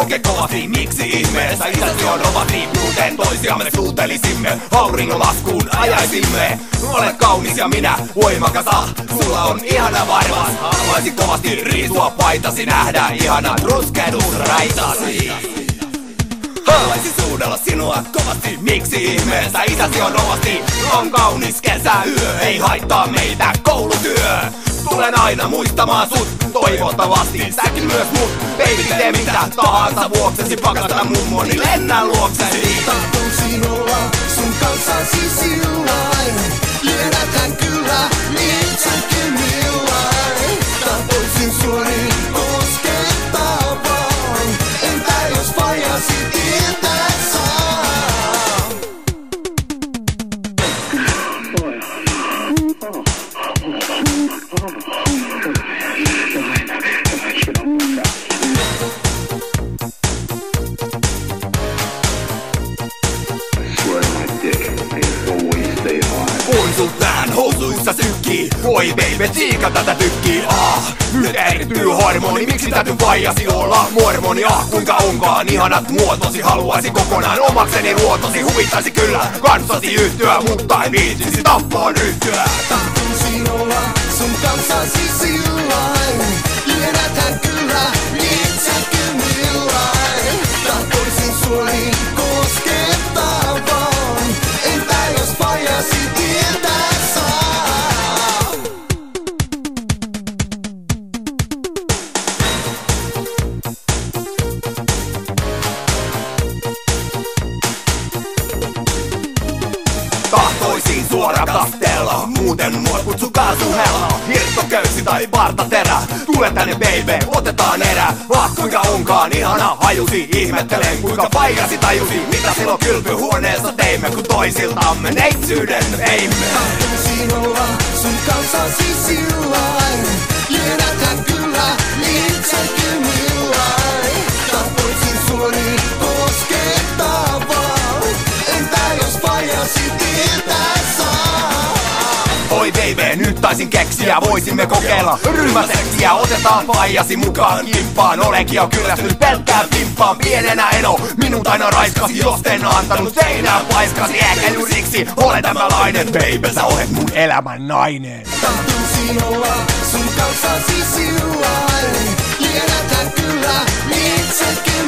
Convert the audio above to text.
koske kovasti, miksi ihmeessä isäsi on rovasti? Muuten toisiamme suutelisimme, auringon laskuun ajaisimme. Olet kaunis ja minä voimakas, sulla on ihana varmas. Haluaisin kovasti riisua paitasi, nähdä ihanat ruskehdusraitasi. Haluaisin suudella sinua kovasti, miksi ihmeessä isäsi on rovasti? On kaunis kesäyö, ei haittaa meitä koulutyö. Tulen aina muistamaan sut, toivottavasti säkin myös mut. Baby, tee mitä tahansa vuoksesi, pakasta mummoni, lennä luoksesi. Tahtoisin olla sun kanssasi sillain, liedäthän kyllä itsekin millain. Tahtoisin suori koskettaa vaan, entä jos vajasi tietää saa? Voin sut vähän housuissa sykkii, voi baby, tsiika tätä tykkii. Nyt erittyy hormoni, miksi täytyy vajasi olla mormoni? Kuinka onkaan ihanat muotosi, haluaisi kokonaan omakseni ruotosi. Huvittaisi kyllä kanssasi yhtyä, mutta ei viitsisi tappoon ryhtyä. Tahtoisin olla sun kanssasi sillain, liedäthän kyllä itsekin millain. Tahtoisin suori koskettaa vaan, entä jos vajasi tietää saa? Tahtoisin sua rakastella, muuten mua kutsu kaasuhella. Hirttoköysi tai partaterä, tule tänne baby, otetaan erä. Kuinka onkaan ihana hajusi, ihmettelen kuinka faijasi tajusi. Mitä silloin kylpyhuoneessa teimme, kun toisiltamme neitsyyden veimme. Tahtoisin olla sun kanssasi sillain, liedäthän kyllä itsekin millain. Tahtoisin suori koskettaa vaan, entä jos vajasi tietää saa? Oi baby, nyt taisin keksiä, voisimme kokeilla ryhmäseksiä. Otetaan faijasi mukaan kimppaan, olenkin jo kyllästynyt pelkkään pimppaan. Pienenä eno, minut aina raiskasi, jos en antanut seinään paiskasi. Ehkä juuri siksi olen tämänlainen, baby, sä olet mun elämän nainen. Tahtoisin olla sun kanssasi sillain, liedäthän kyllä itsekin